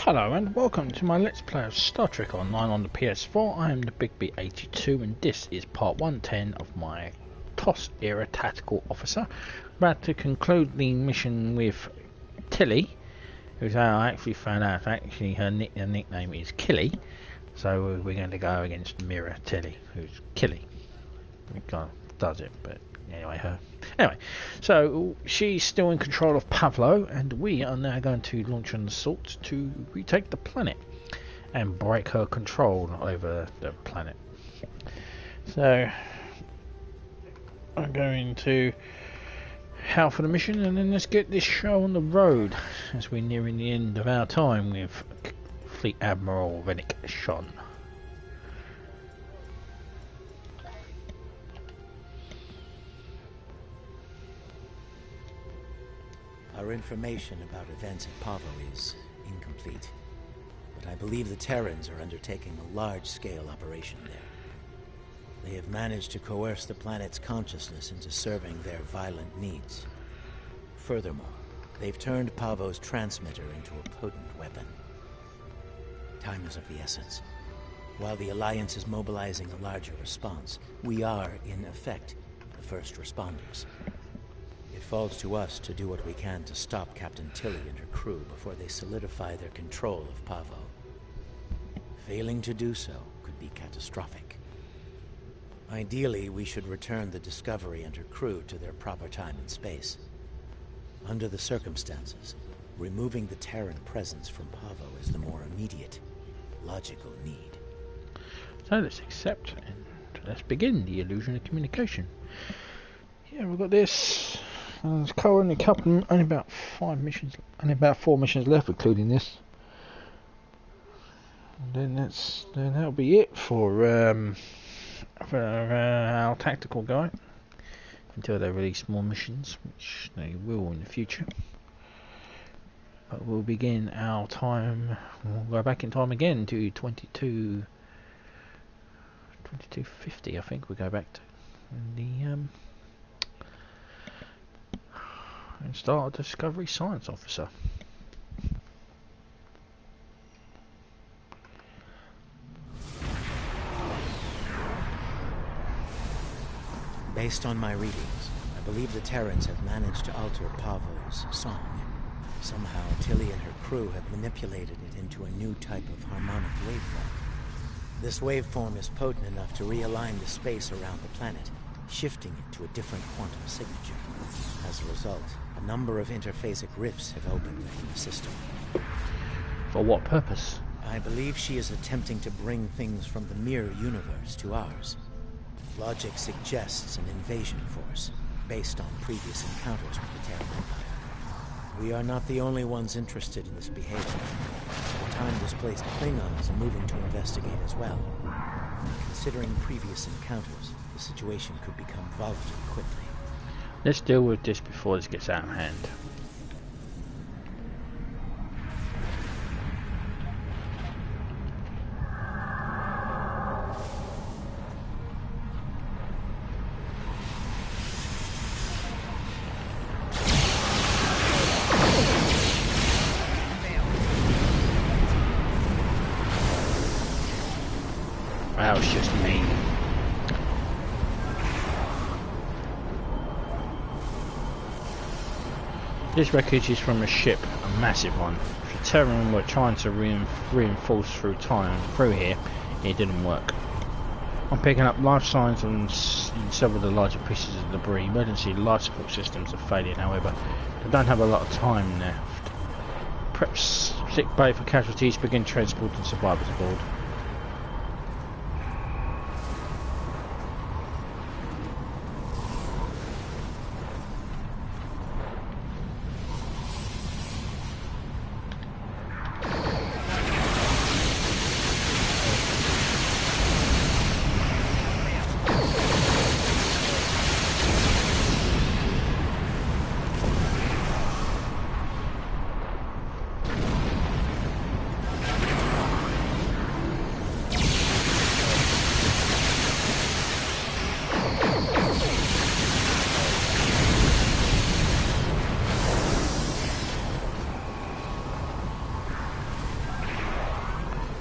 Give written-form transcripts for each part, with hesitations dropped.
Hello and welcome to my Let's Play of Star Trek Online on the PS4. I am the Big B82 and this is part 110 of my TOS era Tactical Officer. About to conclude the mission with Tilly, who's how I actually found out actually her nickname is Killy. So we're going to go against Mirror Tilly, who's Killy. It kind of does it, but anyway, her. Anyway, so she's still in control of Pahvo, and we are now going to launch an assault to retake the planet and break her control over the planet. So I'm going to hail for the mission, and then let's get this show on the road as we're nearing the end of our time with Fleet Admiral Rennick Shon. Our information about events at Pahvo is incomplete, but I believe the Terrans are undertaking a large-scale operation there. They have managed to coerce the planet's consciousness into serving their violent needs. Furthermore, they've turned Pahvo's transmitter into a potent weapon. Time is of the essence. While the Alliance is mobilizing a larger response, we are, in effect, the first responders. It falls to us to do what we can to stop Captain Tilly and her crew before they solidify their control of Pahvo. Failing to do so could be catastrophic. Ideally, we should return the Discovery and her crew to their proper time and space. Under the circumstances, removing the Terran presence from Pahvo is the more immediate, logical need. So let's accept and let's begin the illusion of communication. Yeah, we've got this. There's currently only about 4 missions left, including this. And then that'll be it for our tactical guy until they release more missions, which they will in the future. But we'll begin our time. We'll go back in time again to 2250. I think we go back to the and start a Discovery Science Officer. Based on my readings, I believe the Terrans have managed to alter Pahvo's song. Somehow, Tilly and her crew have manipulated it into a new type of harmonic waveform. This waveform is potent enough to realign the space around the planet, shifting it to a different quantum signature. As a result, a number of interphasic rifts have opened within the system. For what purpose? I believe she is attempting to bring things from the Mirror universe to ours. Logic suggests an invasion force, based on previous encounters with the Terran Empire. We are not the only ones interested in this behavior. The time-displaced Klingons are moving to investigate as well. Considering previous encounters, the situation could become volatile quickly. Let's deal with this before this gets out of hand. That was just me. This wreckage is from a ship, a massive one. If the Terran were trying to reinforce through here, it didn't work. I'm picking up life signs on several of the larger pieces of debris. Emergency life support systems are failing, however. They don't have a lot of time left. Prep sick bay for casualties, begin transporting survivors aboard.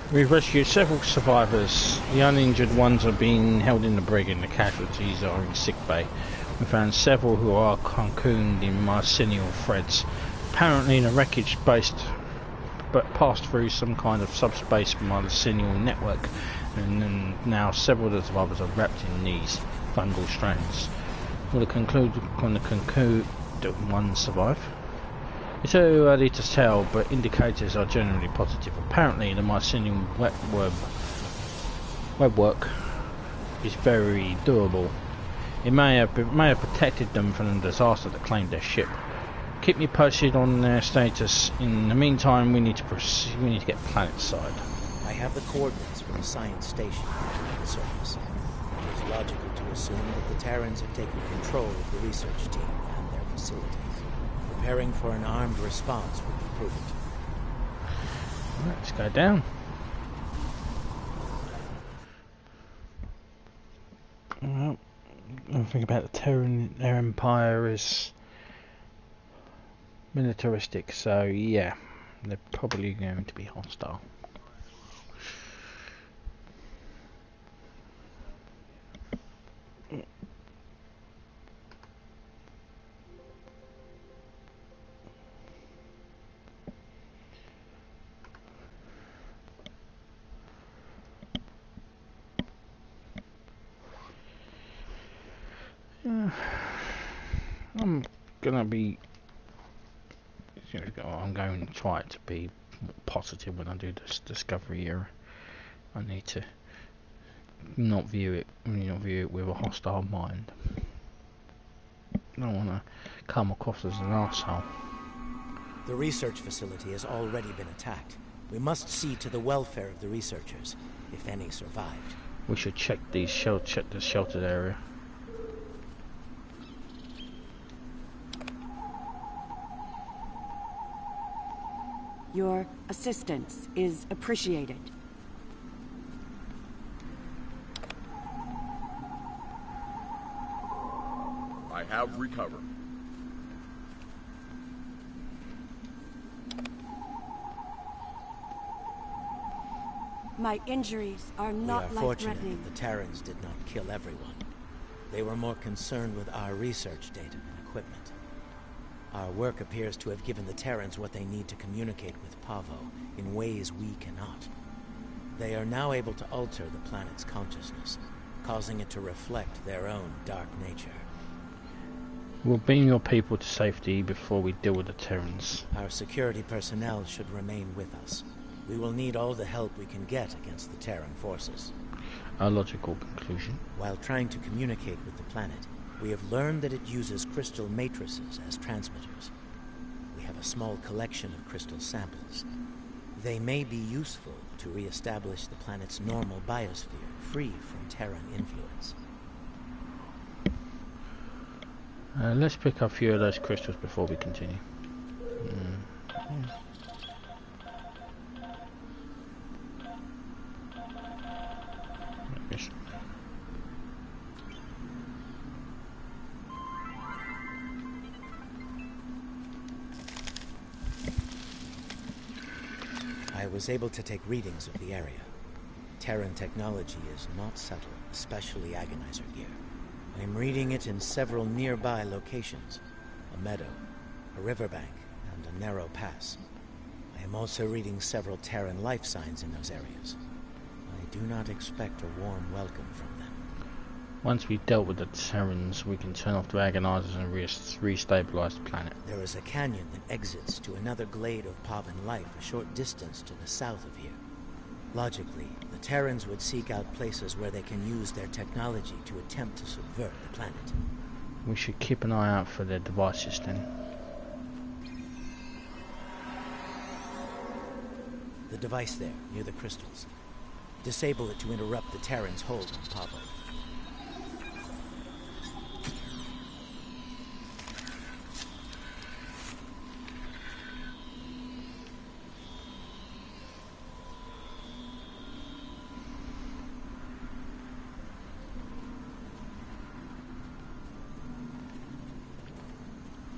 We've rescued several survivors. The uninjured ones are being held in the brig and the casualties are in sick bay. We found several who are cocooned in mycelial threads. Apparently the wreckage passed through some kind of subspace mycelial network, and now several of the survivors are wrapped in these fungal strands. Will conclude that one survive. It's too early to tell, but indicators are generally positive. Apparently the mycelium webwork is very durable. It may have protected them from the disaster that claimed their ship. Keep me posted on their status. In the meantime, we need to get planet side. I have the coordinates from the science station on the surface. It is logical to assume that the Terrans have taken control of the research team and their facilities. Preparing for an armed response would be prudent. Let's go down. Well, I think about the Terran, their empire is militaristic, so yeah, they're probably going to be hostile. I'm going to try to be more positive when I do this discovery era. I need to not view it with a hostile mind. I don't want to come across as an arsehole. The research facility has already been attacked. We must see to the welfare of the researchers, if any survived. We should check the sheltered area. Your assistance is appreciated. I have recovered. My injuries are not life-threatening. We are fortunate life-threatening. that the Terrans did not kill everyone. They were more concerned with our research data and equipment. Our work appears to have given the Terrans what they need to communicate with Pahvo in ways we cannot. They are now able to alter the planet's consciousness, causing it to reflect their own dark nature. We'll beam your people to safety before we deal with the Terrans. Our security personnel should remain with us. We will need all the help we can get against the Terran forces. A logical conclusion. While trying to communicate with the planet, we have learned that it uses crystal matrices as transmitters. We have a small collection of crystal samples. They may be useful to re-establish the planet's normal biosphere, free from Terran influence. Let's pick up a few of those crystals before we continue. Yes. I was able to take readings of the area. Terran technology is not subtle, especially agonizer gear. I'm reading it in several nearby locations. A meadow, a riverbank, and a narrow pass. I am also reading several Terran life signs in those areas. I do not expect a warm welcome from them. Once we've dealt with the Terrans, we can turn off the agonizers and re-stabilize the planet. There is a canyon that exits to another glade of Pavan life a short distance to the south of here. Logically, the Terrans would seek out places where they can use their technology to attempt to subvert the planet. We should keep an eye out for their devices then. The device there, near the crystals. Disable it to interrupt the Terrans' hold on Pahvo.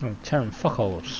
Oh, Terran fuckholes.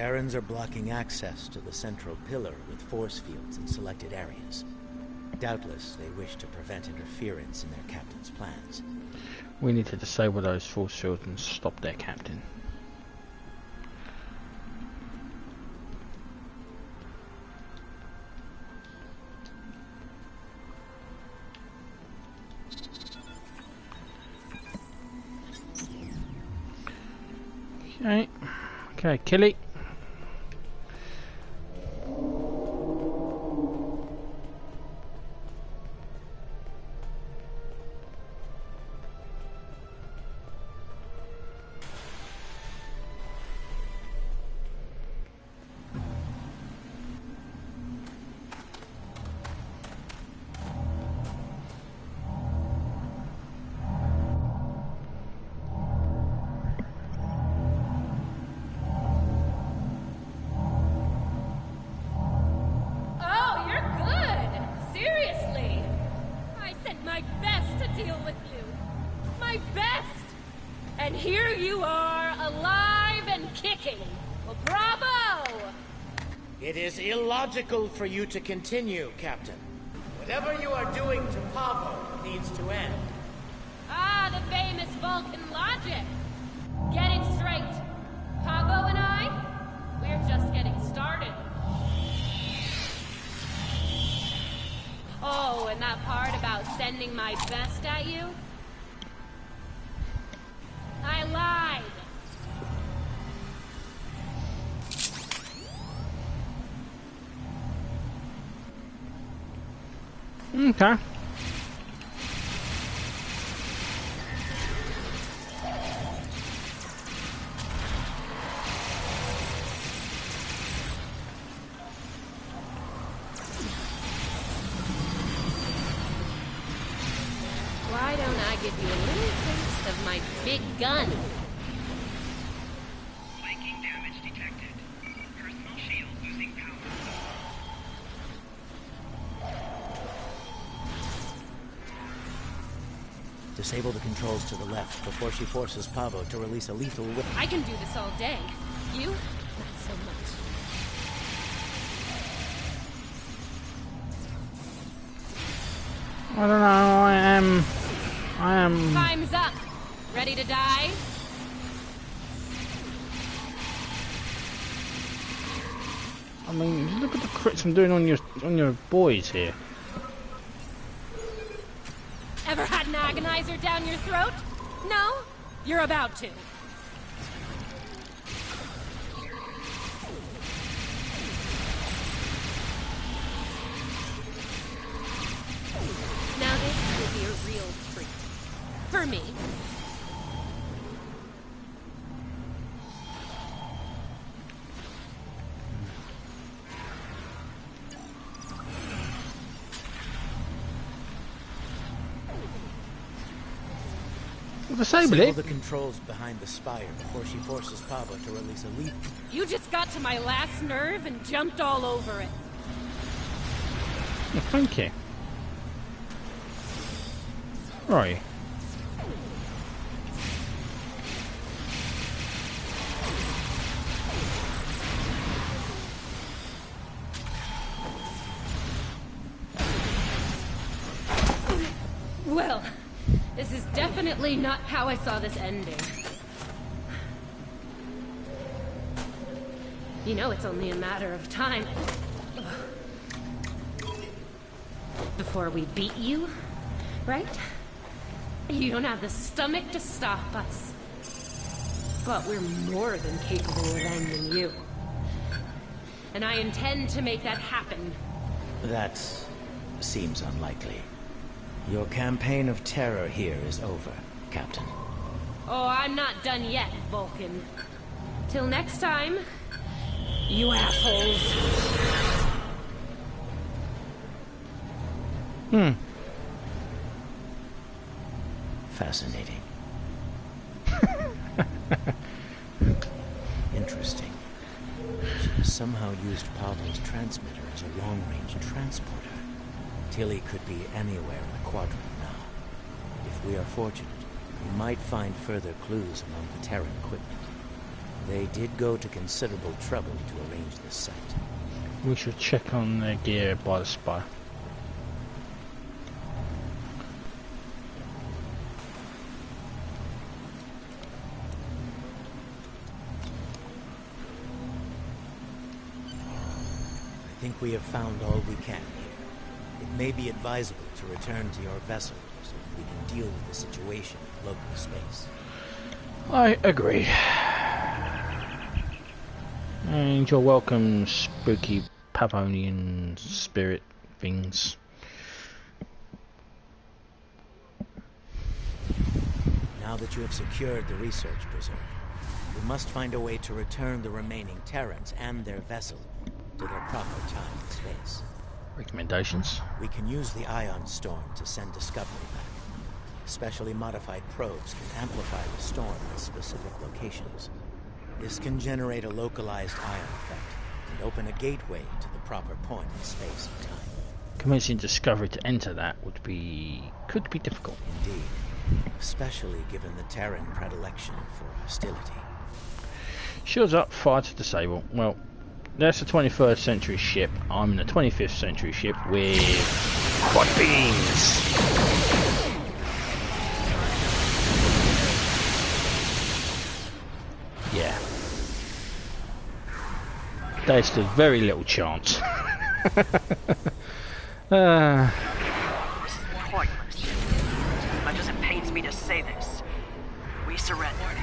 Terrans are blocking access to the central pillar with force fields in selected areas. Doubtless, they wish to prevent interference in their captain's plans. We need to disable those force fields and stop their captain. Okay, okay, kill it. It is illogical for you to continue, Captain. Whatever you are doing to Pahvo needs to end. Ah, the famous Vulcan logic. Get it straight. Pahvo and I, we're just getting started. Oh, and that part about sending my best at you? I lied. Okay. Why don't I give you a little taste of my big gun? Flanking damage detected. Personal shield losing power. Disable the controls to the left before she forces Pahvo to release a lethal whip. I can do this all day. You? Not so much. I don't know, I am... Time's up. Ready to die? I mean, look at the crits I'm doing on your boys here. Ever had an agonizer down your throat? No? You're about to. Now this will be a real treat. For me. Disable the controls behind the spire before she forces Pahvo to release a lethal. You just got to my last nerve and jumped all over it. Oh, thank you. Right. Well, this is definitely not how I saw this ending. You know it's only a matter of time before we beat you, right? You don't have the stomach to stop us. But we're more than capable of ending you. And I intend to make that happen. That seems unlikely. Your campaign of terror here is over, Captain. Oh, I'm not done yet, Vulcan. Till next time, you assholes. Fascinating. Interesting. She somehow used Pahvo's transmitter as a long-range transporter. Tilly could be anywhere in the quadrant now. If we are fortunate, we might find further clues among the Terran equipment. They did go to considerable trouble to arrange this site. We should check on their gear by the spy. I think we have found all we can here. It may be advisable to return to your vessel so that we can deal with the situation in local space. I agree. And you're welcome, spooky Pavonian spirit things. Now that you have secured the research preserve, we must find a way to return the remaining Terrans and their vessel to their proper time and space. Recommendations? We can use the ion storm to send Discovery back. Specially modified probes can amplify the storm at specific locations. This can generate a localized ion effect and open a gateway to the proper point in space and time. Convincing Discovery to enter that could be difficult. Indeed, especially given the Terran predilection for hostility. Shields up, fire to disable. Well, that's a 21st century ship. I'm in a 25th century ship with quad beams. Yeah. There's still very little chance. This is pointless. As much as it pains me to say this, we surrendered.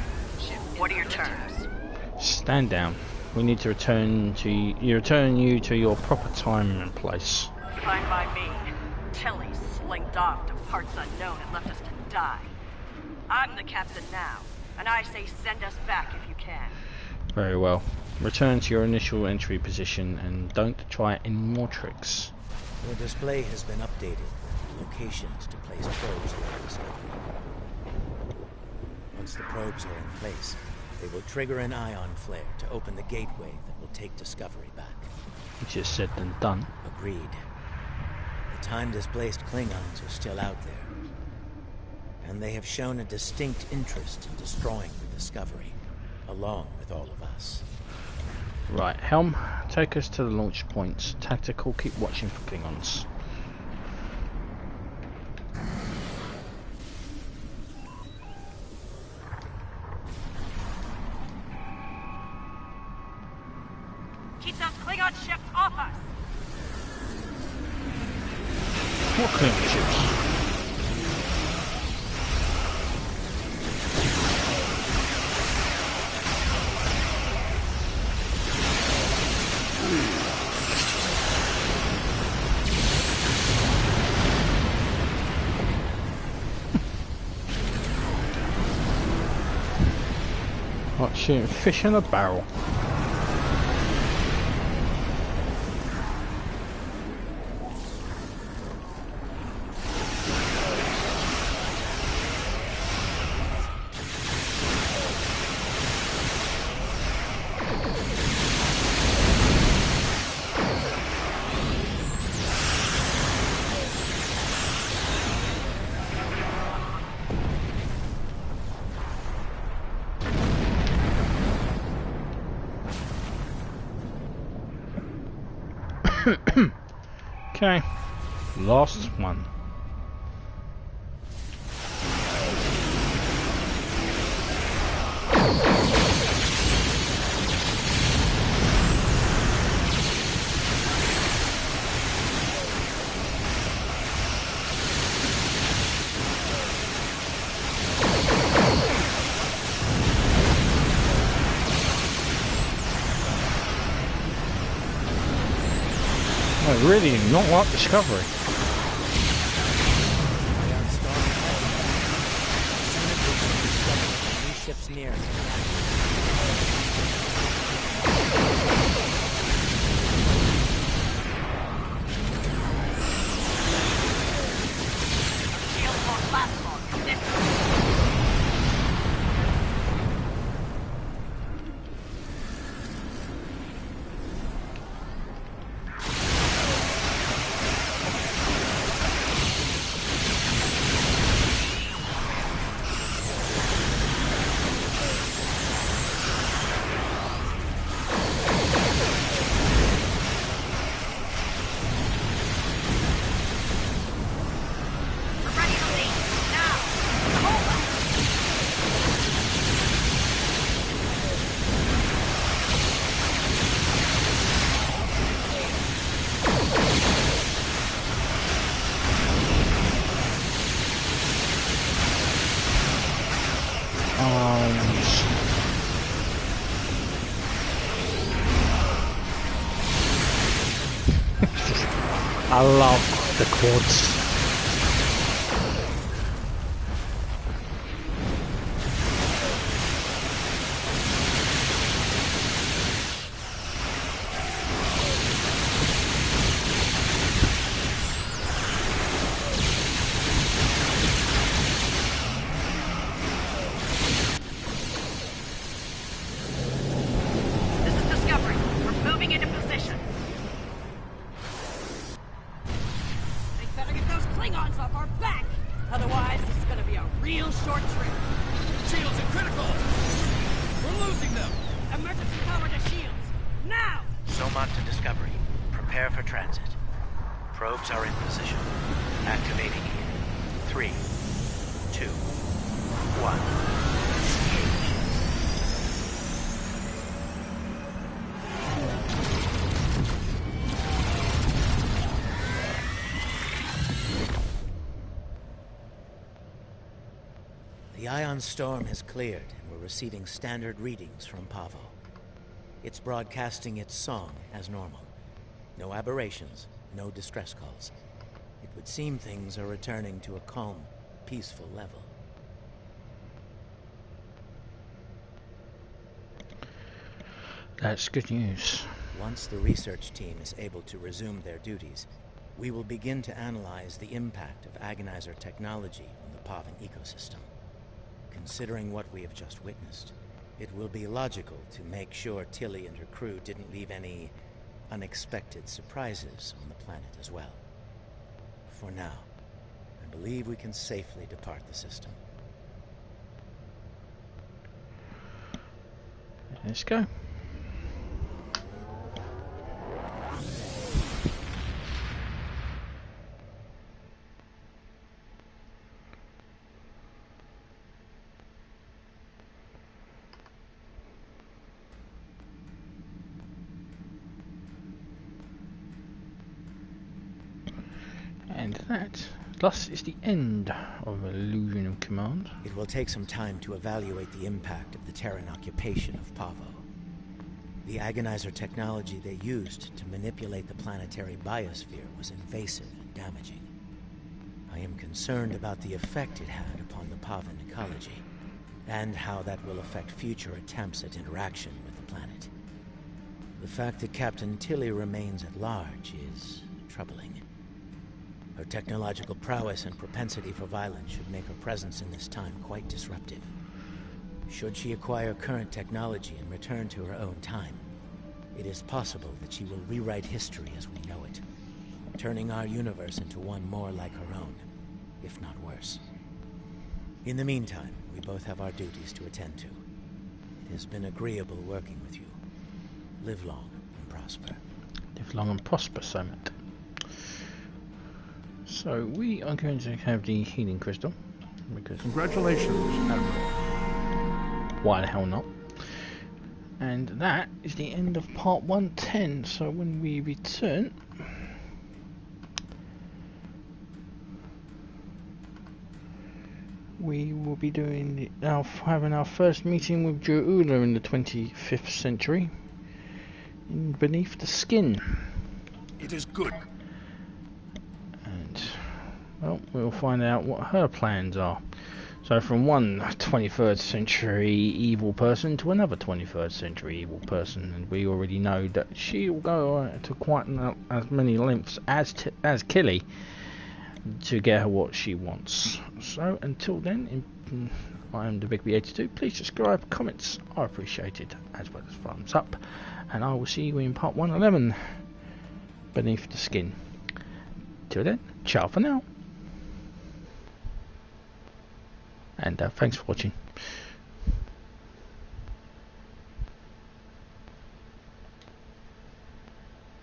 What are your terms? Stand down. We need to return you to your proper time and place. Fine by me. Tilly slinked off to parts unknown and left us to die. I'm the captain now, and I say send us back if you can. Very well. Return to your initial entry position and don't try any more tricks. Your display has been updated with locations to place probes around Discovery. Once the probes are in place, they will trigger an ion flare to open the gateway that will take Discovery back. Easier said than done. Agreed. The time-displaced Klingons are still out there. And they have shown a distinct interest in destroying the Discovery, along with all of us. Right, Helm, take us to the launch points. Tactical, keep watching for Klingons. Keep those Klingon ships off us! What Klingon ships? Like shooting fish in a barrel. Okay, last one. I really do not like Discovery. These ships near. Shields won't last long. This I love the quads. Somat to Discovery. Prepare for transit. Probes are in position. Activating in 3, 2, 1. The ion storm has cleared, and we're receiving standard readings from Pahvo. It's broadcasting its song as normal. No aberrations, no distress calls. It would seem things are returning to a calm, peaceful level. That's good news. Once the research team is able to resume their duties, we will begin to analyze the impact of agonizer technology on the Pahvan ecosystem. Considering what we have just witnessed, it will be logical to make sure Tilly and her crew didn't leave any unexpected surprises on the planet as well. For now, I believe we can safely depart the system. Let's go. And that, thus, is the end of Illusion of Command. It will take some time to evaluate the impact of the Terran occupation of Pahvo. The agonizer technology they used to manipulate the planetary biosphere was invasive and damaging. I am concerned about the effect it had upon the Pahvan ecology, and how that will affect future attempts at interaction with the planet. The fact that Captain Tilly remains at large is troubling. Her technological prowess and propensity for violence should make her presence in this time quite disruptive. Should she acquire current technology and return to her own time, it is possible that she will rewrite history as we know it, turning our universe into one more like her own, if not worse. In the meantime, we both have our duties to attend to. It has been agreeable working with you. Live long and prosper. Live long and prosper, Somat. So we are going to have the healing crystal, because Congratulations, Admiral. why the hell not? And that is the end of part 110. So when we return, we will be doing having our first meeting with Dra'ula in the 25th century, in Beneath the Skin. It is good. And well, we'll find out what her plans are. So from one 23rd century evil person to another 23rd century evil person, and we already know that she will go to quite as many lengths as Killy to get her what she wants. So until then, I am the Big B82. Please subscribe, comments are appreciated, as well as thumbs up, and I will see you in part 111, Beneath the Skin. Till then, ciao for now. And thanks for watching.